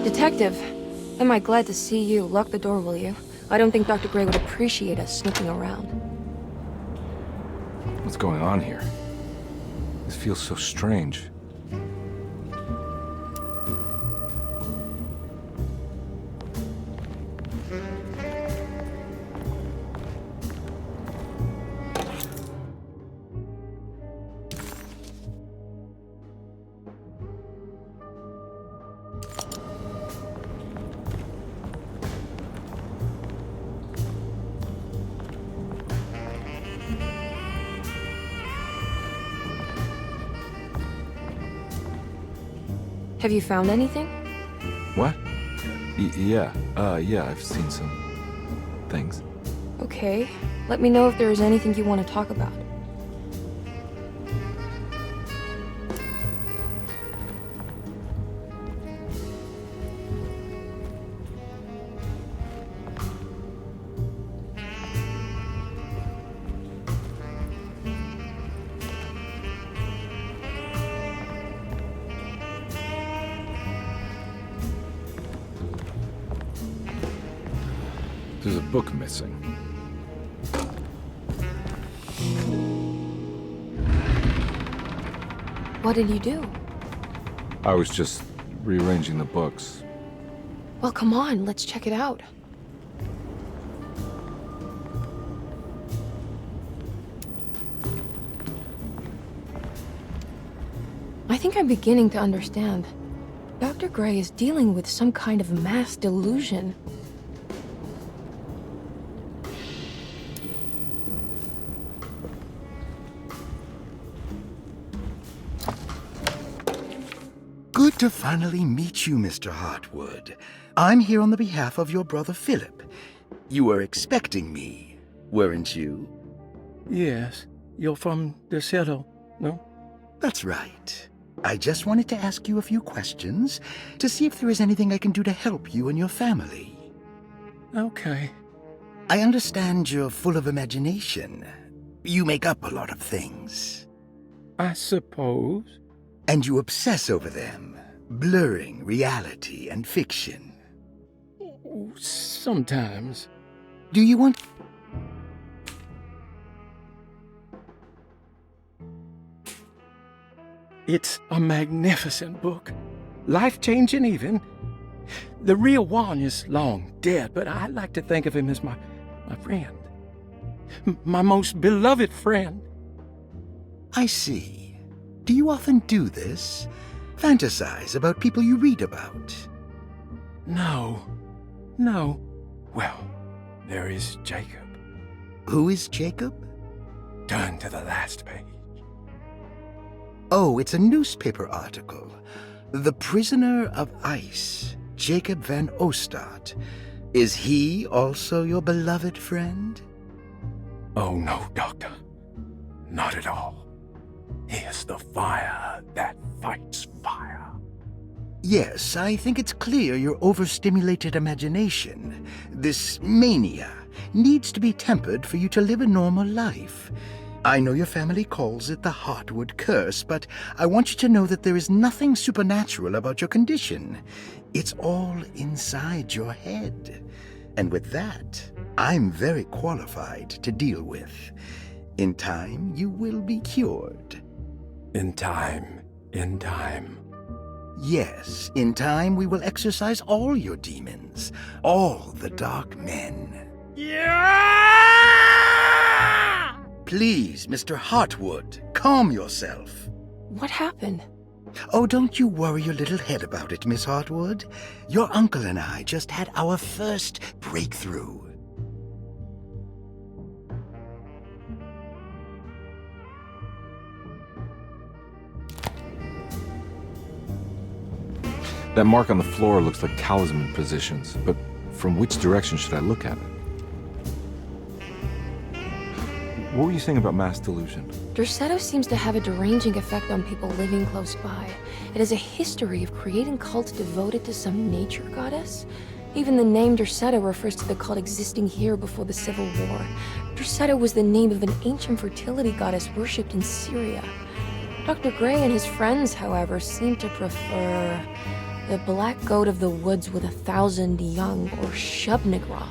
Detective, am I glad to see you. Lock the door, will you? I don't think Dr. Gray would appreciate us snooping around. What's going on here? This feels so strange. Have you found anything? What? Yeah, I've seen some things. Okay. Let me know if there is anything you want to talk about. There's a book missing. What did you do? I was just rearranging the books. Well, come on, let's check it out. I think I'm beginning to understand. Dr. Gray is dealing with some kind of mass delusion. Good to finally meet you, Mr. Hartwood. I'm here on the behalf of your brother Philip. You were expecting me, weren't you? Yes. You're from Derceto, no? That's right. I just wanted to ask you a few questions to see if there is anything I can do to help you and your family. Okay. I understand you're full of imagination. You make up a lot of things. I suppose. And you obsess over them, blurring reality and fiction. Sometimes. Do you want... It's a magnificent book. Life-changing even. The real one is long dead, but I like to think of him as my friend. My most beloved friend. I see. Do you often do this? Fantasize about people you read about? No. Well, there is Jacob. Who is Jacob? Turn to the last page. Oh, it's a newspaper article. The Prisoner of Ice, Jacob van Ostad. Is he also your beloved friend? Oh, no, Doctor. Not at all. He is the fire that fights fire. Yes, I think it's clear your overstimulated imagination, this mania, needs to be tempered for you to live a normal life. I know your family calls it the Hartwood curse, but I want you to know that there is nothing supernatural about your condition. It's all inside your head. And with that, I'm very qualified to deal with. In time, you will be cured. In time. Yes, in time we will exorcise all your demons, all the dark men. Yeah! Please, Mr. Hartwood, calm yourself. What happened? Oh, don't you worry your little head about it, Miss Hartwood. Your uncle and I just had our first breakthrough. That mark on the floor looks like talisman positions, but from which direction should I look at it? What were you saying about mass delusion? Derceto seems to have a deranging effect on people living close by. It has a history of creating cults devoted to some nature goddess. Even the name Derceto refers to the cult existing here before the Civil War. Derceto was the name of an ancient fertility goddess worshipped in Syria. Dr. Gray and his friends, however, seem to prefer The black goat of the woods with 1,000 young, or Shubnigroth.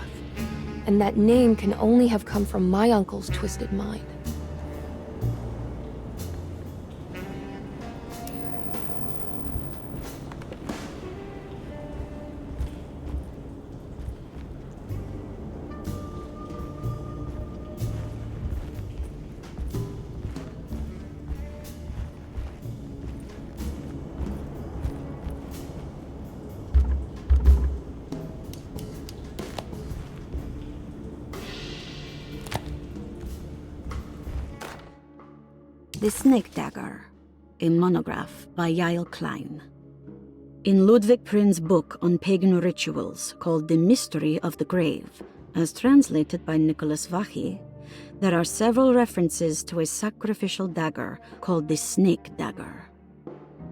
And that name can only have come from my uncle's twisted mind. The Snake Dagger, a monograph by Yael Klein. In Ludwig Prin's book on pagan rituals called The Mystery of the Grave, as translated by Nicholas Vachy, there are several references to a sacrificial dagger called the Snake Dagger.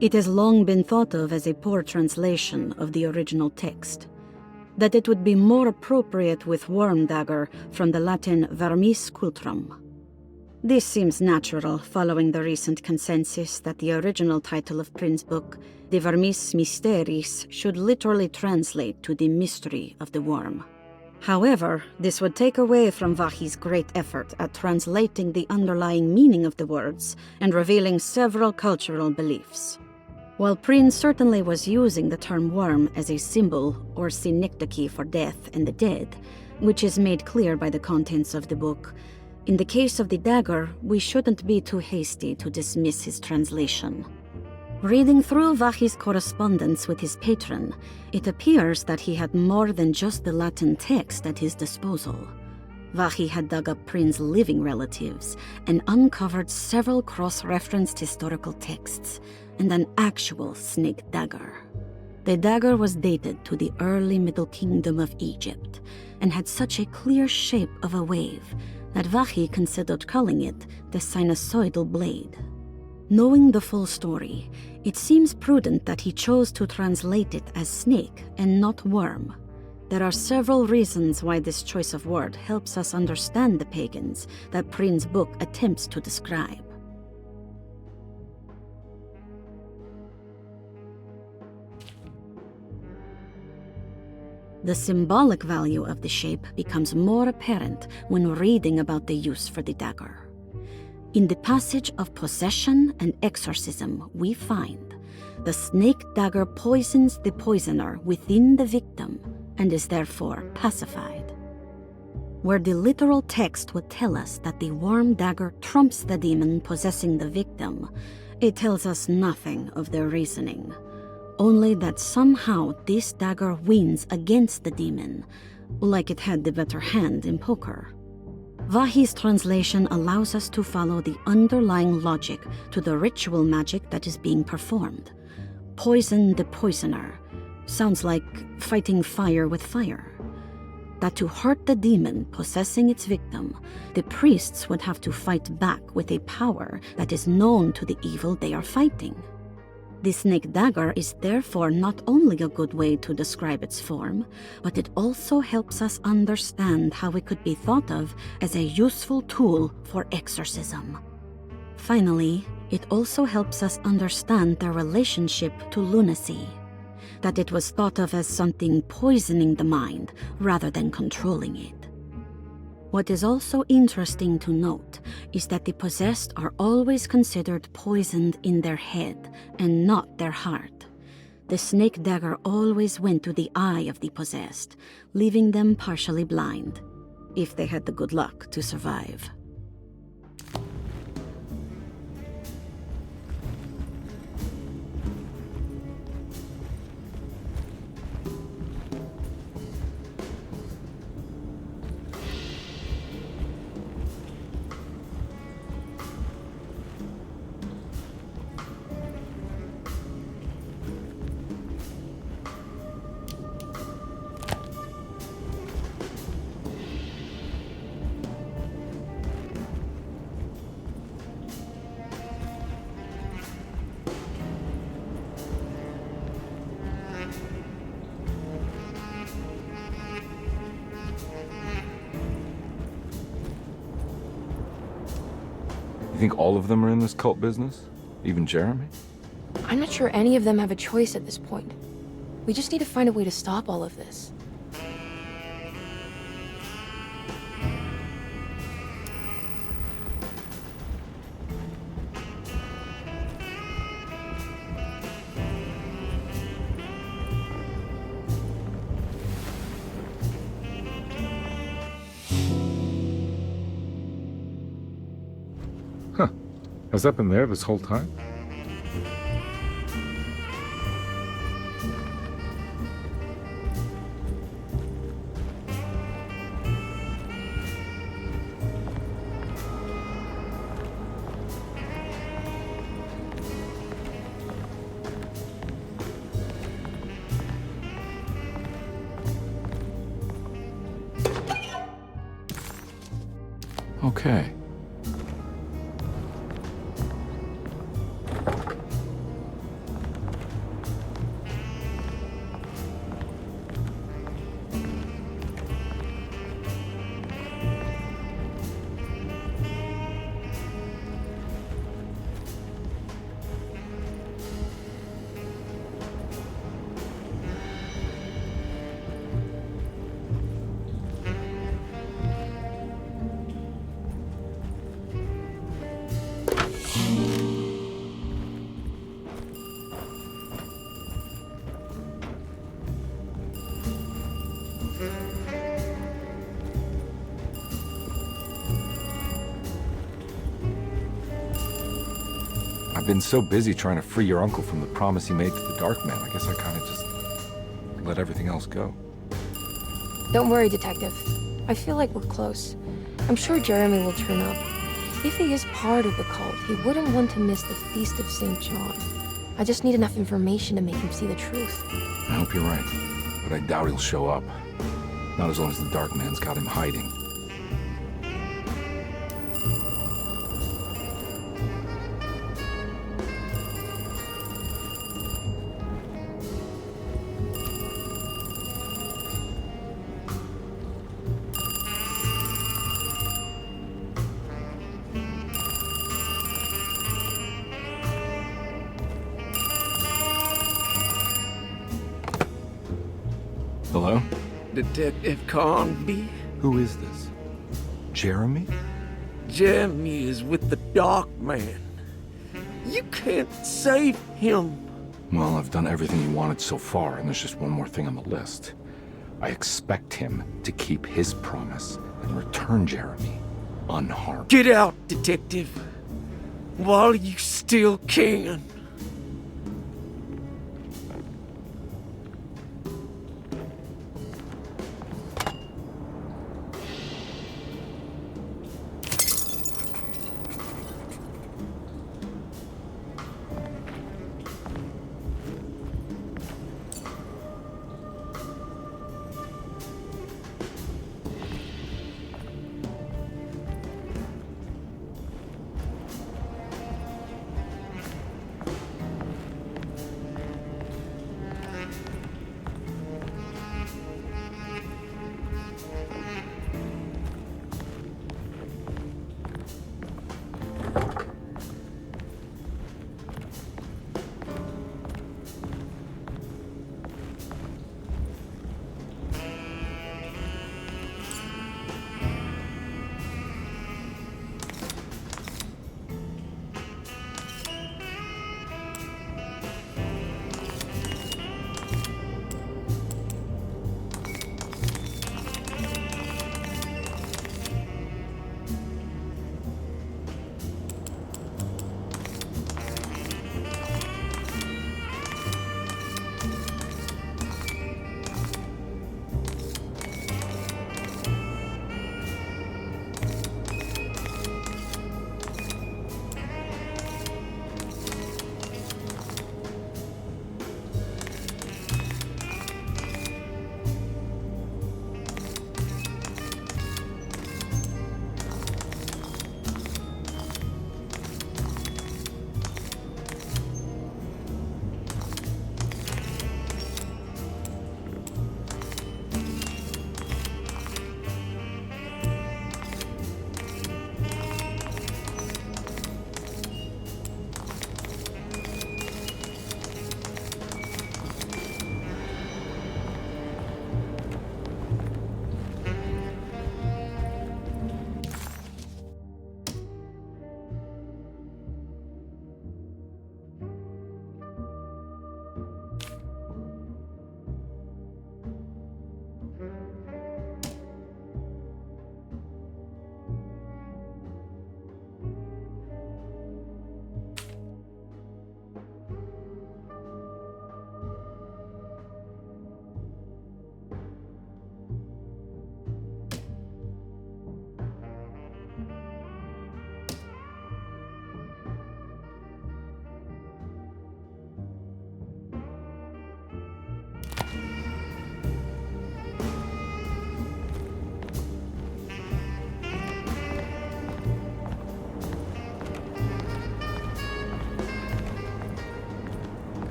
It has long been thought of as a poor translation of the original text, that it would be more appropriate with worm dagger from the Latin vermis cultrum. This seems natural following the recent consensus that the original title of Prin's book, De Vermis Mysteris, should literally translate to the mystery of the worm. However, this would take away from Vachy's great effort at translating the underlying meaning of the words and revealing several cultural beliefs. While Prin certainly was using the term worm as a symbol or synecdoche for death and the dead, which is made clear by the contents of the book, in the case of the dagger, we shouldn't be too hasty to dismiss his translation. Reading through Vachy's correspondence with his patron, it appears that he had more than just the Latin text at his disposal. Vachy had dug up Prin's living relatives and uncovered several cross-referenced historical texts and an actual snake dagger. The dagger was dated to the early Middle Kingdom of Egypt and had such a clear shape of a wave that Vachy considered calling it the sinusoidal blade. Knowing the full story, it seems prudent that he chose to translate it as snake and not worm. There are several reasons why this choice of word helps us understand the pagans that Prin's book attempts to describe. The symbolic value of the shape becomes more apparent when reading about the use for the dagger. In the passage of possession and exorcism, we find the snake dagger poisons the poisoner within the victim and is therefore pacified. Where the literal text would tell us that the worm dagger trumps the demon possessing the victim, it tells us nothing of their reasoning. Only that somehow this dagger wins against the demon, like it had the better hand in poker. Vachy's translation allows us to follow the underlying logic to the ritual magic that is being performed. Poison the poisoner sounds like fighting fire with fire. That to hurt the demon possessing its victim, the priests would have to fight back with a power that is known to the evil they are fighting. The snake dagger is therefore not only a good way to describe its form, but it also helps us understand how it could be thought of as a useful tool for exorcism. Finally, it also helps us understand their relationship to lunacy, that it was thought of as something poisoning the mind rather than controlling it. What is also interesting to note is that the possessed are always considered poisoned in their head and not their heart. The snake dagger always went to the eye of the possessed, leaving them partially blind, if they had the good luck to survive. You think all of them are in this cult business? Even Jeremy? I'm not sure any of them have a choice at this point. We just need to find a way to stop all of this. Huh. Has that been there this whole time? Okay. I've been so busy trying to free your uncle from the promise he made to the Dark Man. I guess I kind of just let everything else go. Don't worry, Detective. I feel like we're close. I'm sure Jeremy will turn up. If he is part of the cult, he wouldn't want to miss the Feast of St. John. I just need enough information to make him see the truth. I hope you're right, but I doubt he'll show up. Not as long as the Dark Man's got him hiding. Hello? Detective Carnby? Who is this? Jeremy? Jeremy is with the Dark Man. You can't save him. Well, I've done everything you wanted so far, and there's just one more thing on the list. I expect him to keep his promise and return Jeremy unharmed. Get out, Detective, while you still can.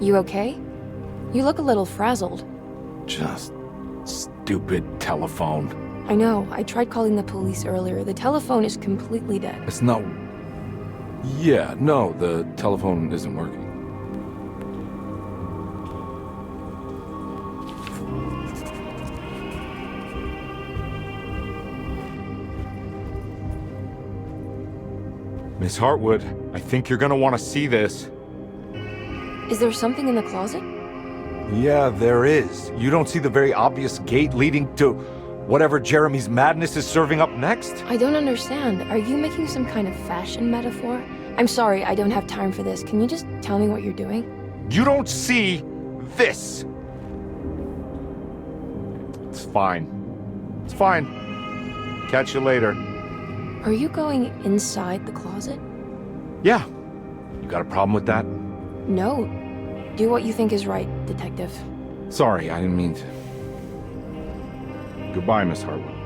You okay? You look a little frazzled. Just stupid telephone. I know, I tried calling the police earlier. The telephone is completely dead. It's not... Yeah, no, the telephone isn't working. Miss Hartwood, I think you're gonna want to see this. Is there something in the closet? Yeah, there is. You don't see the very obvious gate leading to whatever Jeremy's madness is serving up next? I don't understand. Are you making some kind of fashion metaphor? I'm sorry, I don't have time for this. Can you just tell me what you're doing? You don't see this. It's fine. It's fine. Catch you later. Are you going inside the closet? Yeah. You got a problem with that? No. Do what you think is right, Detective. Sorry, I didn't mean to. Goodbye, Miss Hartwood.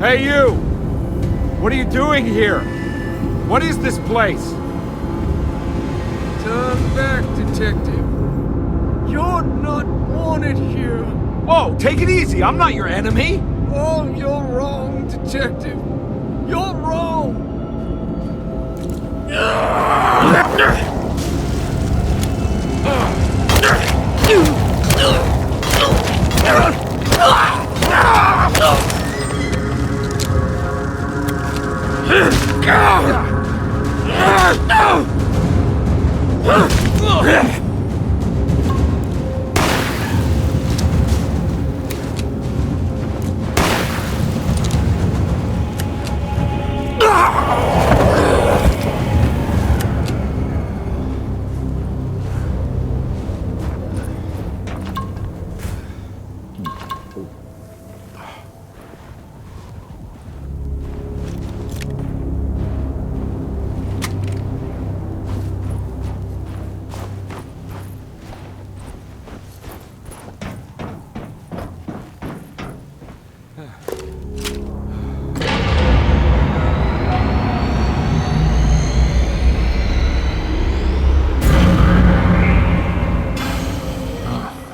Hey, you! What are you doing here? What is this place? Turn back, detective. You're not wanted here. Whoa, take it easy. I'm not your enemy. Oh, you're wrong, detective. You're wrong.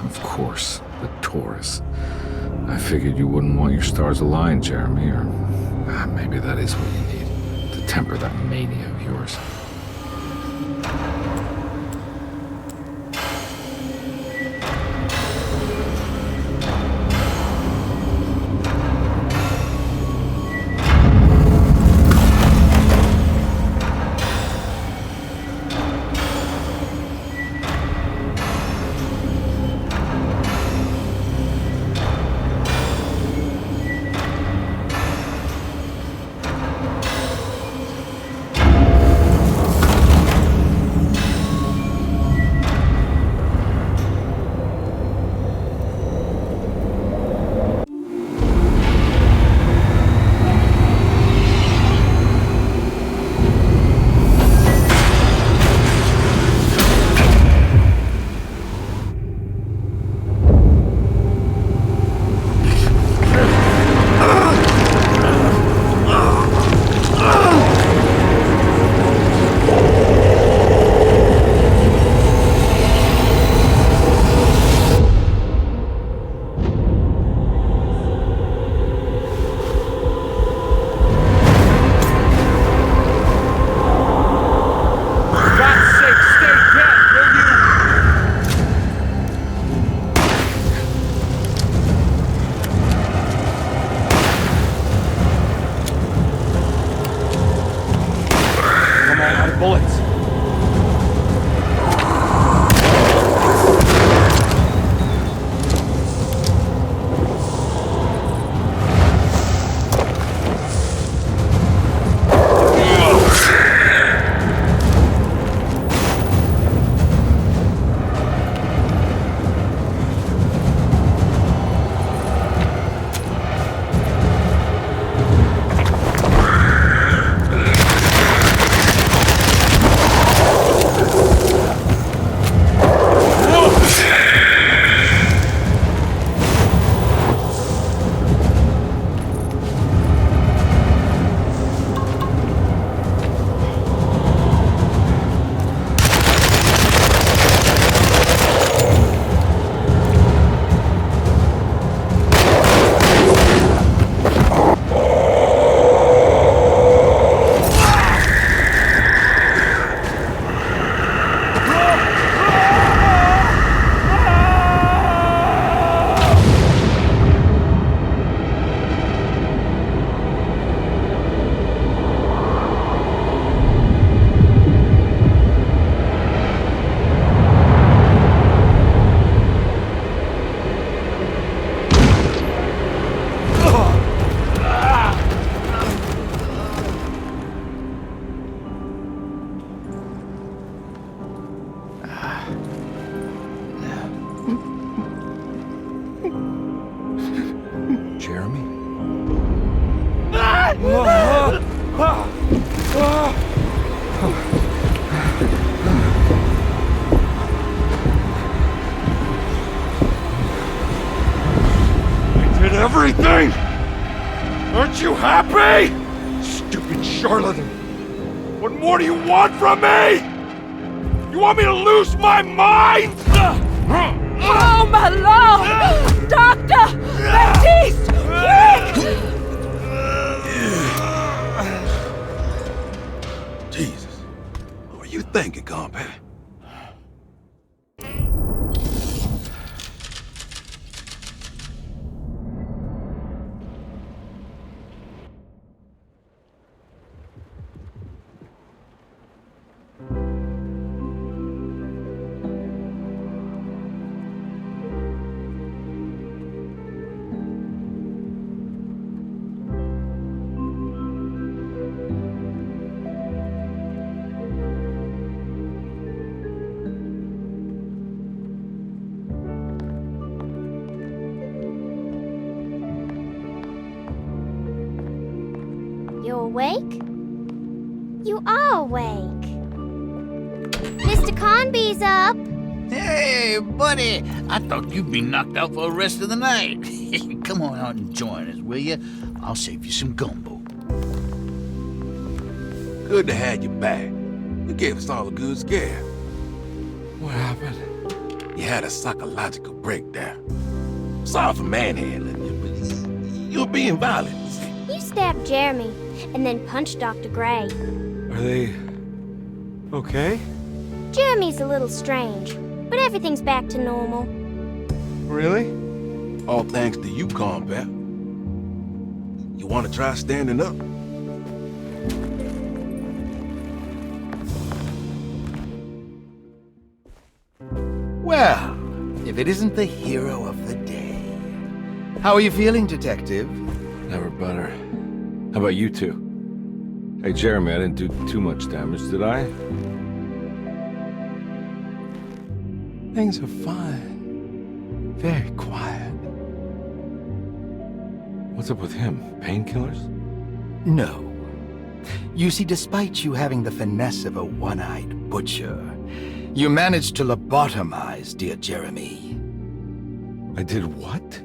Of course, the Taurus. I figured you wouldn't want your stars aligned, Jeremy, or maybe that is what you need to temper that mania of yours. Bullets. Jeremy? I did everything! Aren't you happy? Stupid charlatan. What more do you want from me? You want me to lose my mind? Oh, my lord! Doctor! Baptiste! Quick! Jesus. What were you thinking, Carnby? You awake? You are awake. Mr. Carnby's up. Hey, buddy! I thought you'd be knocked out for the rest of the night. Come on out and join us, will you? I'll save you some gumbo. Good to have you back. You gave us all a good scare. What happened? You had a psychological breakdown. Sorry for manhandling you, but you're being violent. You stabbed Jeremy and then punched Dr. Gray. Are they okay? Jeremy's a little strange, but everything's back to normal. Really? All thanks to you, Carnby. You want to try standing up? Well, if it isn't the hero of the day. How are you feeling, Detective? Never better. How about you two? Hey, Jeremy, I didn't do too much damage, did I? Things are fine. Very quiet. What's up with him? Painkillers? No. You see, despite you having the finesse of a one-eyed butcher, you managed to lobotomize dear Jeremy. I did what?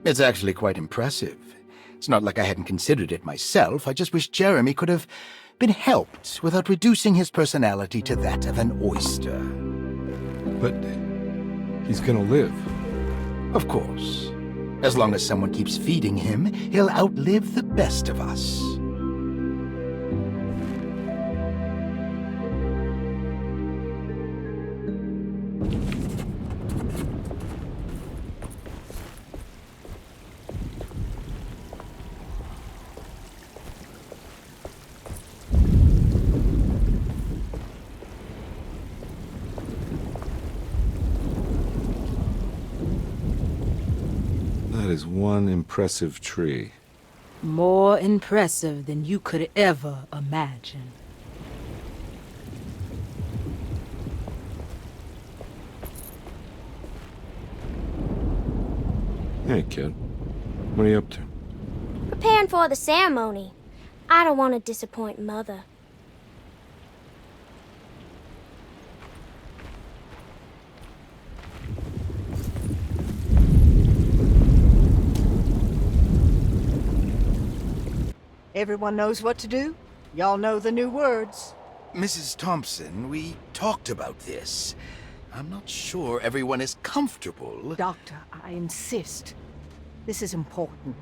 It's actually quite impressive. It's not like I hadn't considered it myself. I just wish Jeremy could have been helped without reducing his personality to that of an oyster. But he's gonna live. Of course. As long as someone keeps feeding him, he'll outlive the best of us. That is one impressive tree. More impressive than you could ever imagine. Hey, kid. What are you up to? Preparing for the ceremony. I don't want to disappoint Mother. Everyone knows what to do? Y'all know the new words. Mrs. Thompson, we talked about this. I'm not sure everyone is comfortable. Doctor, I insist. This is important.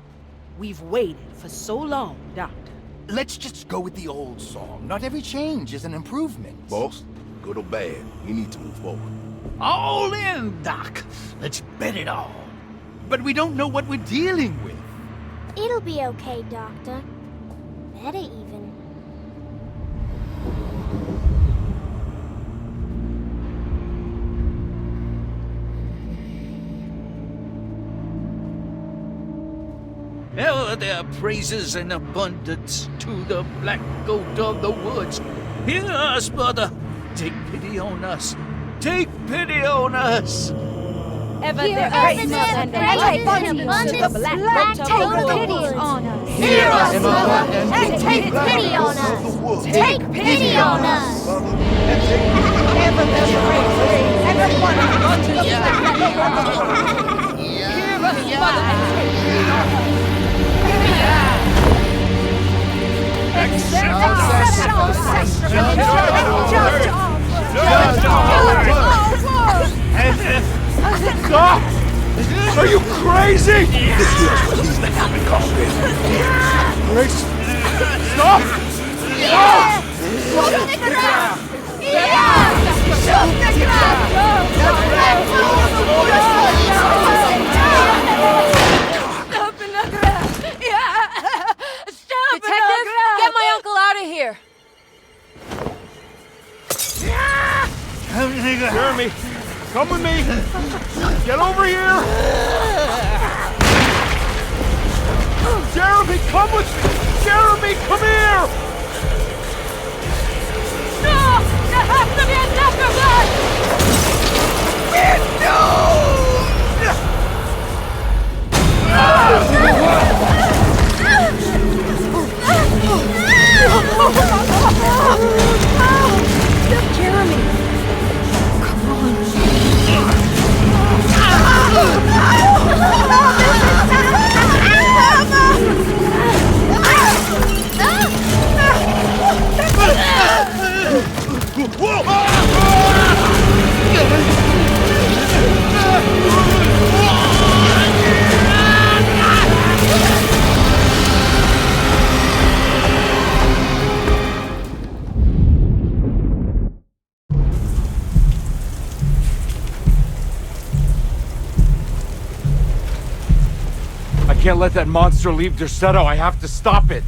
We've waited for so long, Doctor. Let's just go with the old song. Not every change is an improvement. Boss, good or bad, we need to move forward. All in, Doc. Let's bet it all. But we don't know what we're dealing with. It'll be okay, Doctor. Better even. Ever their praises and abundance to the black goat of the woods. Hear us, Mother. Take pity on us. Take pity on us. Ever Hear their us, praises Mother, and praises abundance and to the abundance. black Take goat of the pity woods. on us. Hear us, Mother, and take pity on us. Take pity on us. Ever there's praises and abundance to the black goat of the woods. Hear us, Mother, and take pity on us. Stop! Are you crazy? This here's what needs to happen, Carnby. Grace, stop! Stop! Detective, get my uncle out of here. Jeremy, come with me. Get over here. Jeremy, come with me. Jeremy, come here. No! There has to be a necromancer! Jeremy! Come on. I can't let that monster leave Derceto. I have to stop it.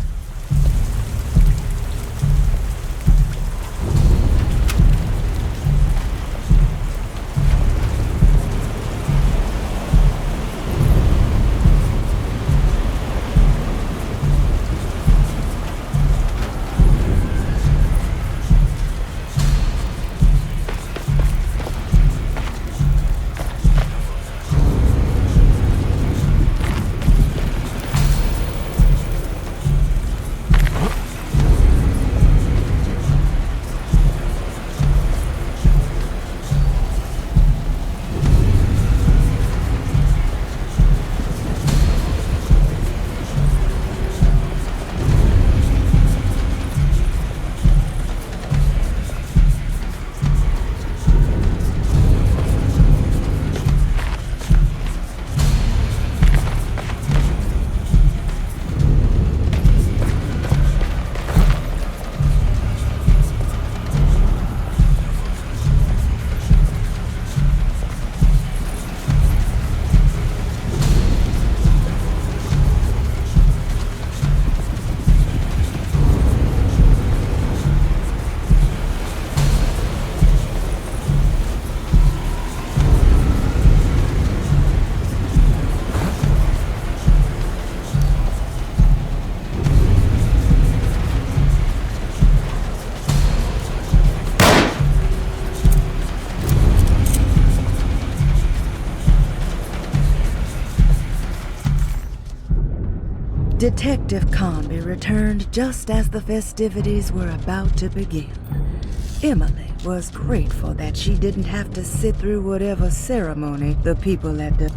Detective Carnby returned just as the festivities were about to begin. Emily was grateful that she didn't have to sit through whatever ceremony the people at the...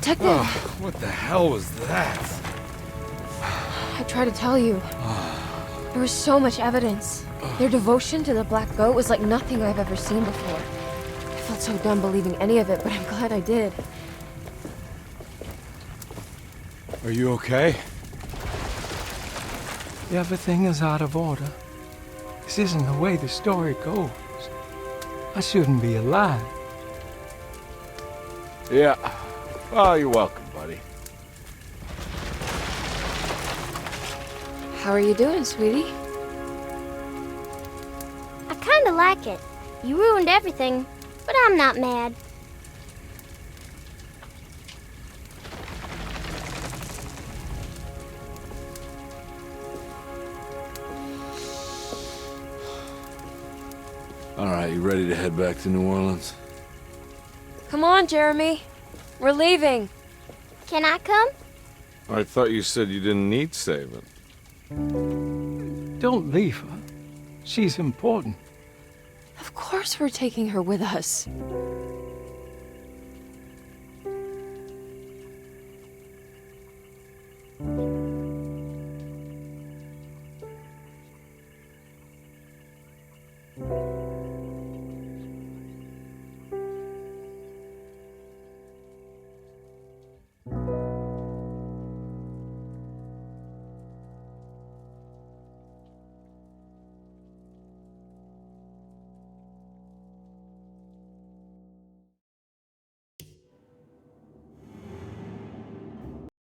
Detective! What the hell was that? I tried to tell you. There was so much evidence. Their devotion to the Black Goat was like nothing I've ever seen before. I felt so dumb believing any of it, but I'm glad I did. Are you okay? Everything is out of order. This isn't the way the story goes. I shouldn't be alive. Yeah. Well, you're welcome, buddy. How are you doing, sweetie? I kinda like it. You ruined everything, but I'm not mad. All right, you ready to head back to New Orleans? Come on, Jeremy. We're leaving. Can I come? I thought you said you didn't need saving. Don't leave her. She's important. Of course we're taking her with us.